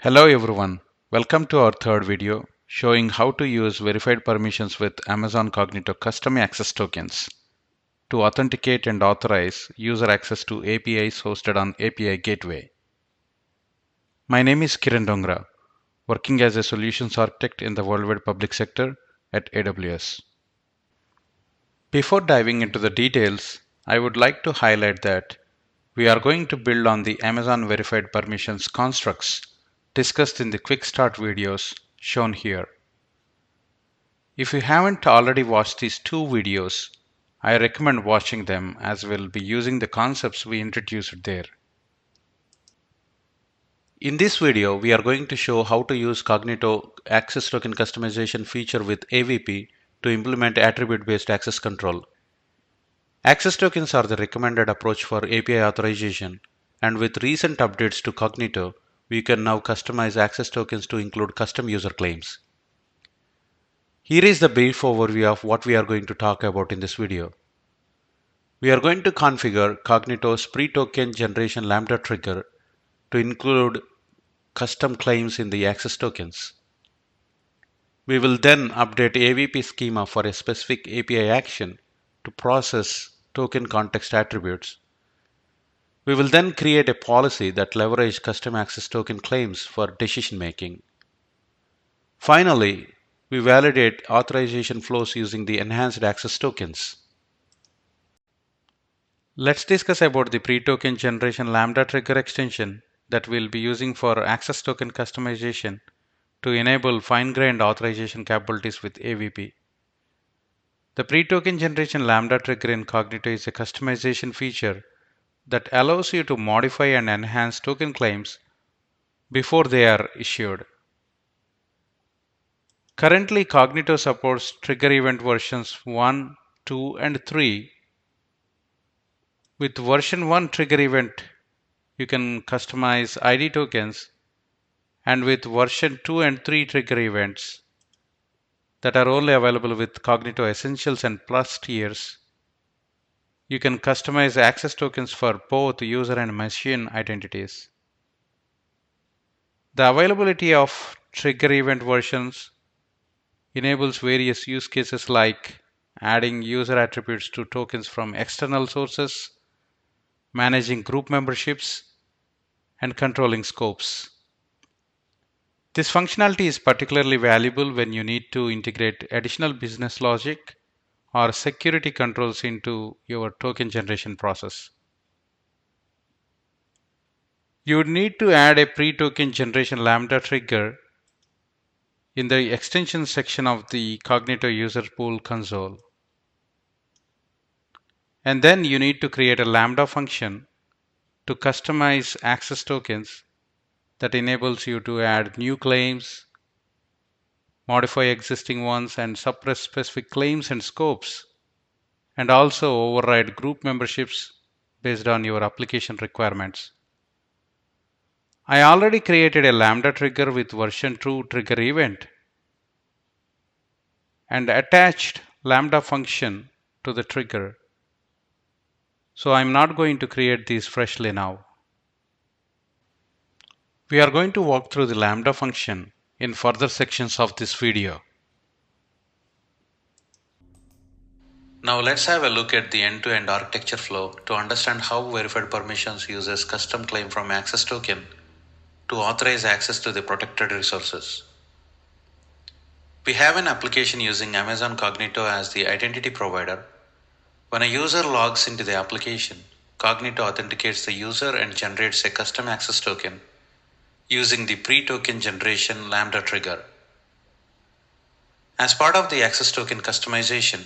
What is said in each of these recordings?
Hello everyone, welcome to our third video showing how to use verified permissions with Amazon Cognito custom access tokens to authenticate and authorize user access to APIs hosted on API Gateway. My name is Kiran Dongra, working as a solutions architect in the worldwide public sector at AWS. Before diving into the details, I would like to highlight that we are going to build on the Amazon verified permissions constructs discussed in the quick start videos shown here. If you haven't already watched these two videos, I recommend watching them as we'll be using the concepts we introduced there. In this video, we are going to show how to use Cognito access token customization feature with AVP to implement attribute-based access control. Access tokens are the recommended approach for API authorization, and with recent updates to Cognito, we can now customize access tokens to include custom user claims. Here is the brief overview of what we are going to talk about in this video. We are going to configure Cognito's pre-token generation Lambda trigger to include custom claims in the access tokens. We will then update AVP schema for a specific API action to process token context attributes. We will then create a policy that leverages custom access token claims for decision making. Finally, we validate authorization flows using the enhanced access tokens. Let's discuss about the pre-token generation Lambda trigger extension that we'll be using for access token customization to enable fine-grained authorization capabilities with AVP. The pre-token generation Lambda trigger in Cognito is a customization feature that allows you to modify and enhance token claims before they are issued. Currently, Cognito supports trigger event versions 1, 2, and 3. With version 1 trigger event, you can customize ID tokens, and with version 2 and 3 trigger events that are only available with Cognito Essentials and Plus tiers, you can customize access tokens for both user and machine identities. The availability of trigger event versions enables various use cases like adding user attributes to tokens from external sources, managing group memberships, and controlling scopes. This functionality is particularly valuable when you need to integrate additional business logic or security controls into your token generation process. You would need to add a pre-token generation Lambda trigger in the extension section of the Cognito user pool console. And then you need to create a Lambda function to customize access tokens that enables you to add new claims, modify existing ones, and suppress specific claims and scopes, and also override group memberships based on your application requirements. I already created a Lambda trigger with version 2 trigger event and attached Lambda function to the trigger. So I'm not going to create these freshly now. We are going to walk through the Lambda function in further sections of this video. Now let's have a look at the end-to-end architecture flow to understand how verified permissions uses custom claim from access token to authorize access to the protected resources. We have an application using Amazon Cognito as the identity provider. When a user logs into the application, Cognito authenticates the user and generates a custom access token using the pre-token generation Lambda trigger. As part of the access token customization,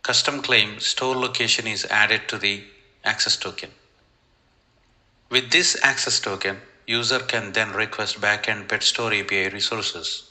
custom claim store location is added to the access token. With this access token, user can then request backend PetStore API resources.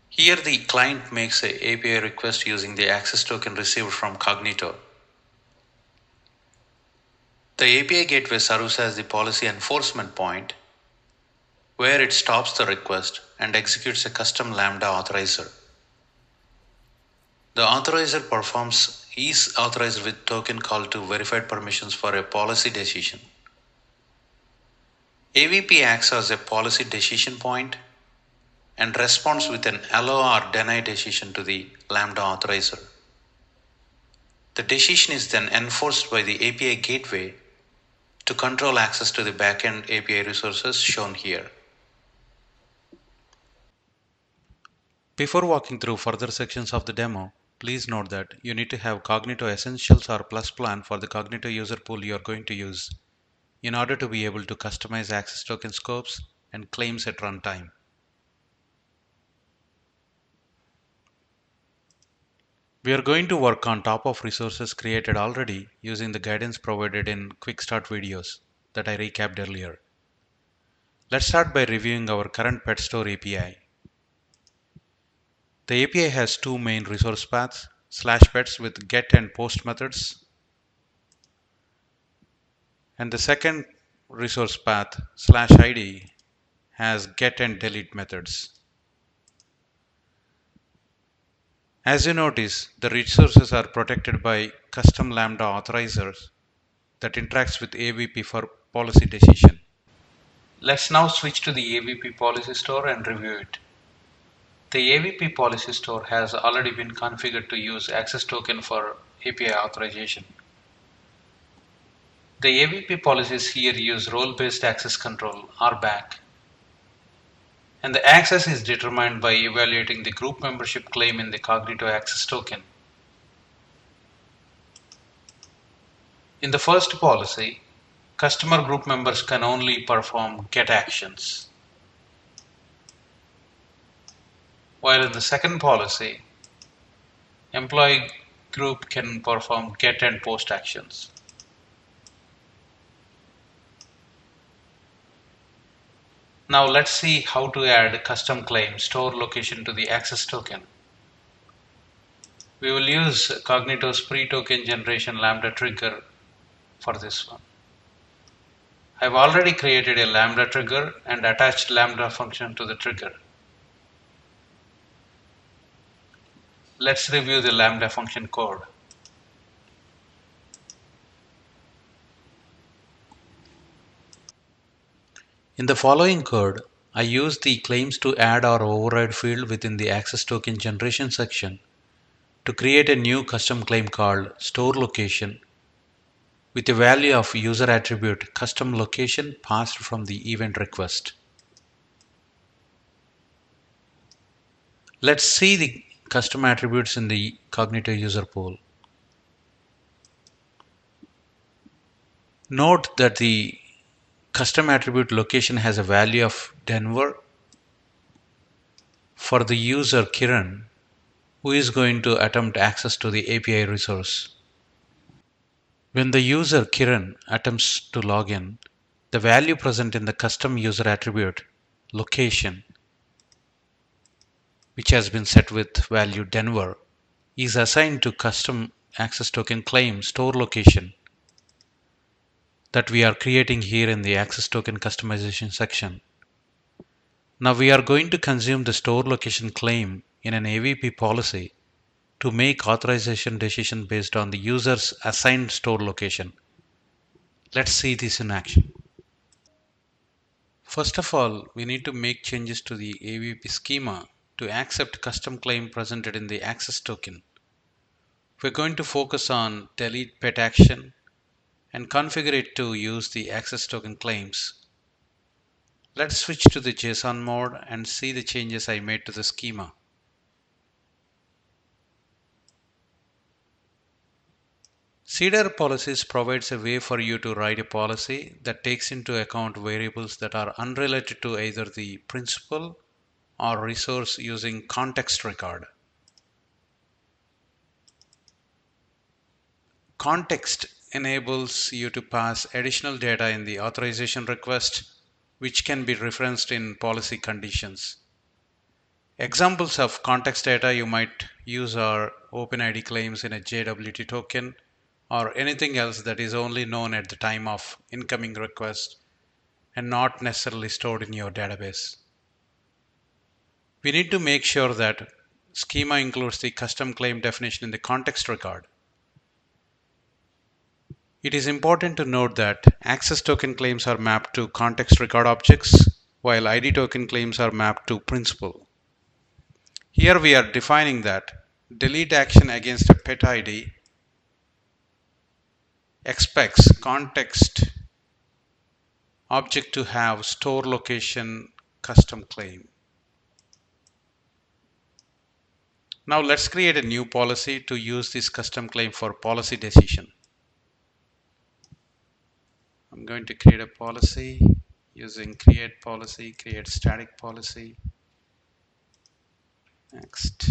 Here the client makes an API request using the access token received from Cognito. The API gateway serves as the policy enforcement point where it stops the request and executes a custom Lambda authorizer. The authorizer performs is authorized with token call to verified permissions for a policy decision. AVP acts as a policy decision point and responds with an allow or deny decision to the Lambda authorizer. The decision is then enforced by the API gateway to control access to the backend API resources shown here. Before walking through further sections of the demo, please note that you need to have Cognito Essentials or Plus plan for the Cognito user pool you are going to use in order to be able to customize access token scopes and claims at runtime. We are going to work on top of resources created already using the guidance provided in quick start videos that I recapped earlier. Let's start by reviewing our current pet store API. The API has two main resource paths, /pets with get and post methods, and the second resource path, /id, has get and delete methods. As you notice, the resources are protected by custom Lambda authorizers that interacts with AVP for policy decision. Let's now switch to the AVP policy store and review it. The AVP policy store has already been configured to use access token for API authorization. The AVP policies here use role-based access control, RBAC, and the access is determined by evaluating the group membership claim in the Cognito access token. In the first policy, customer group members can only perform get actions, while in the second policy, employee group can perform get and post actions. Now let's see how to add custom claim store location to the access token. We will use Cognito's pre-token generation Lambda trigger for this one. I've already created a Lambda trigger and attached Lambda function to the trigger. Let's review the Lambda function code. In the following code, I use the claims to add or override field within the access token generation section to create a new custom claim called store location with a value of user attribute custom location passed from the event request. Let's see the custom attributes in the Cognito user pool. Note that the custom attribute location has a value of Denver for the user Kiran who is going to attempt access to the API resource. When the user Kiran attempts to log in, the value present in the custom user attribute location, which has been set with value Denver, is assigned to custom access token claim store location that we are creating here in the access token customization section. Now we are going to consume the store location claim in an AVP policy to make authorization decision based on the user's assigned store location. Let's see this in action. First of all, we need to make changes to the AVP schema to accept custom claim presented in the access token. We're going to focus on delete pet action and configure it to use the access token claims. Let's switch to the JSON mode and see the changes I made to the schema. Cedar Policies provides a way for you to write a policy that takes into account variables that are unrelated to either the principal or resource using context record. Context enables you to pass additional data in the authorization request, which can be referenced in policy conditions. Examples of context data you might use are OpenID claims in a JWT token or anything else that is only known at the time of incoming request and not necessarily stored in your database. We need to make sure that schema includes the custom claim definition in the context record. It is important to note that access token claims are mapped to context record objects, while ID token claims are mapped to principal. Here we are defining that delete action against a pet ID expects context object to have store location custom claim. Now let's create a new policy to use this custom claim for policy decision. I'm going to create a policy using create policy, create static policy. Next.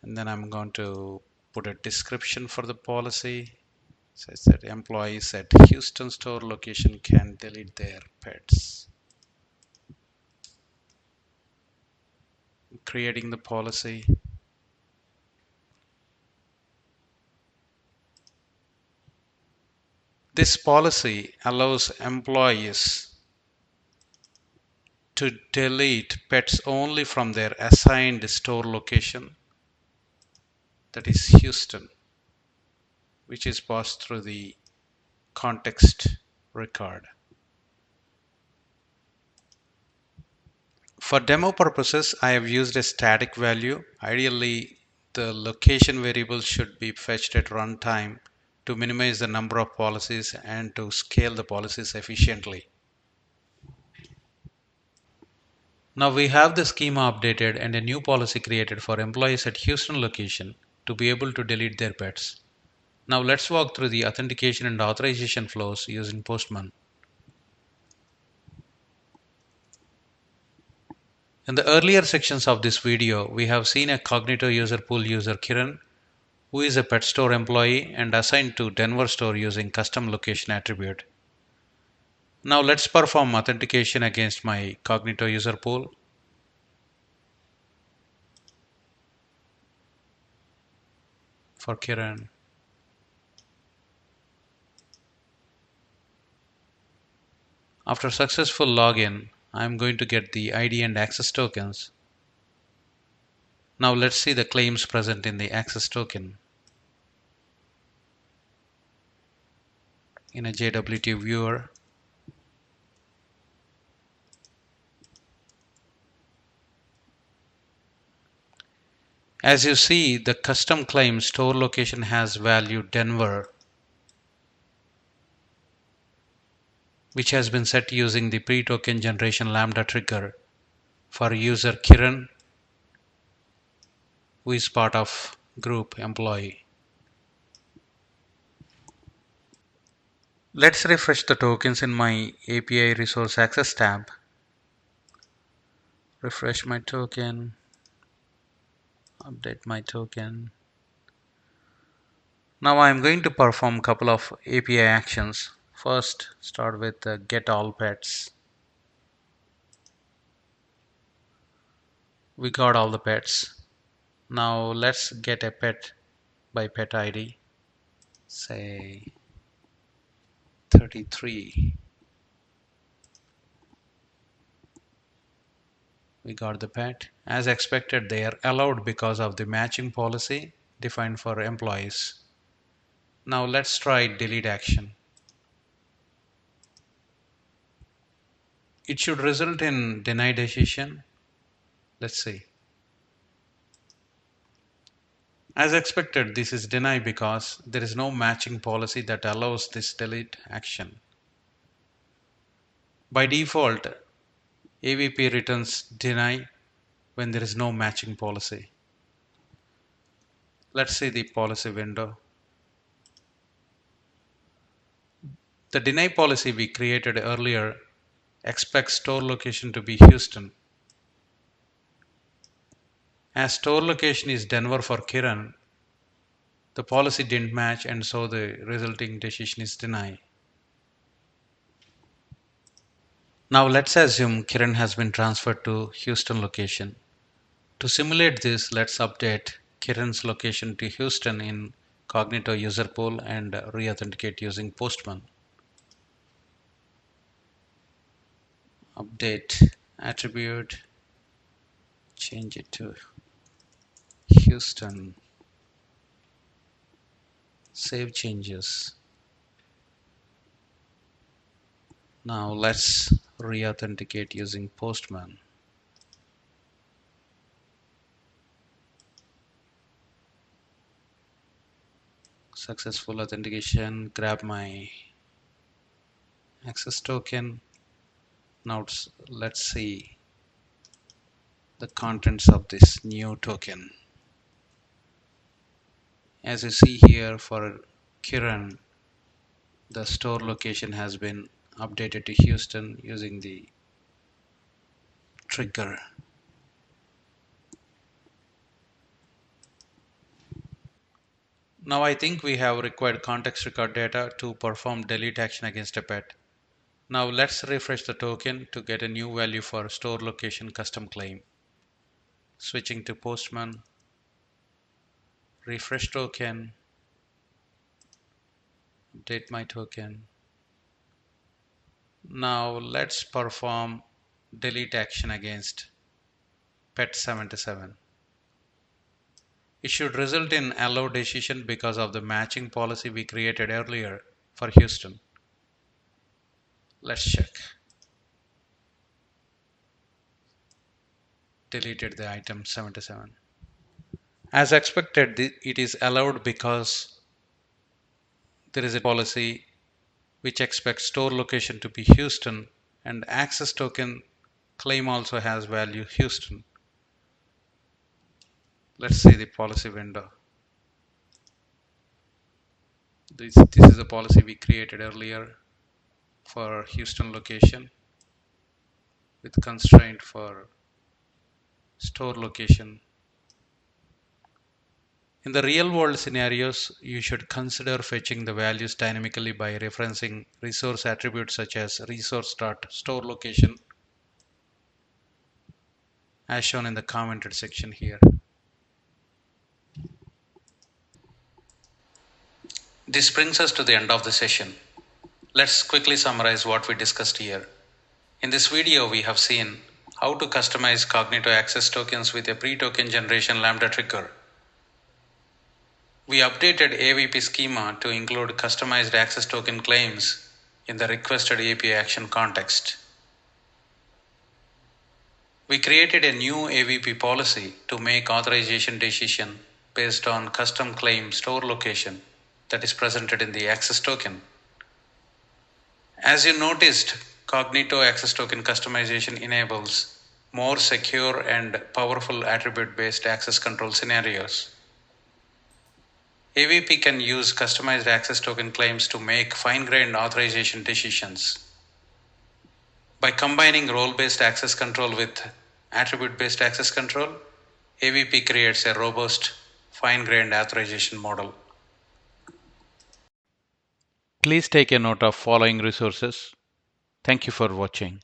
And then I'm going to put a description for the policy. Says that employees at Houston store location can delete their pets. Creating the policy. This policy allows employees to delete pets only from their assigned store location, that is Houston, which is passed through the context record. For demo purposes, I have used a static value. Ideally, the location variable should be fetched at runtime to minimize the number of policies and to scale the policies efficiently. Now we have the schema updated and a new policy created for employees at Houston location to be able to delete their pets. Now let's walk through the authentication and authorization flows using Postman. In the earlier sections of this video, we have seen a Cognito user pool user Kiran, who is a pet store employee and assigned to Denver store using custom location attribute. Now let's perform authentication against my Cognito user pool. For Kiran. After successful login, I am going to get the ID and access tokens. Now let's see the claims present in the access token. In a JWT viewer, as you see, the custom claim store location has value Denver, which has been set using the pre-token generation lambda trigger for user Kiran, who is part of group employee. Let's refresh the tokens in my API resource access tab. Refresh my token, update my token. Now I am going to perform a couple of API actions. First, start with get all pets. We got all the pets. Now let's get a pet by pet ID. Say 33. We got the pet. As expected, they are allowed because of the matching policy defined for employees. Now let's try delete action. It should result in deny decision. Let's see. As expected, this is deny because there is no matching policy that allows this delete action. By default, AVP returns deny when there is no matching policy. Let's see the policy window. The deny policy we created earlier expects store location to be Houston. As store location is Denver for Kiran, the policy didn't match and so the resulting decision is deny. Now let's assume Kiran has been transferred to Houston location. To simulate this, let's update Kiran's location to Houston in Cognito user pool and re-authenticate using Postman. Update attribute, change it to Houston Save changes. Now let's re-authenticate using Postman. Successful authentication. Grab my access token. Now let's see the contents of this new token. As you see here, for Kiran, the store location has been updated to Houston using the trigger. Now I think we have required context record data to perform delete action against a pet. Now let's refresh the token to get a new value for store location custom claim. Switching to Postman, refresh token, update my token. Now let's perform delete action against pet 77. It should result in allow decision because of the matching policy we created earlier for Houston. Let's check. Deleted the item 77. As expected, it is allowed because there is a policy which expects store location to be Houston, and access token claim also has value Houston. Let's see the policy window. This is a policy we created earlier for Houston location with constraint for store location. In the real world scenarios, you should consider fetching the values dynamically by referencing resource attributes such as resource.store location as shown in the commented section here. This brings us to the end of the session. Let's quickly summarize what we discussed here. In this video, we have seen how to customize Cognito access tokens with a pre-token generation Lambda trigger. We updated AVP schema to include customized access token claims in the requested API action context. We created a new AVP policy to make authorization decision based on custom claim store location that is presented in the access token. As you noticed, Cognito access token customization enables more secure and powerful attribute-based access control scenarios. AVP can use customized access token claims to make fine-grained authorization decisions. By combining role-based access control with attribute-based access control, AVP creates a robust, fine-grained authorization model. Please take a note of following resources. Thank you for watching.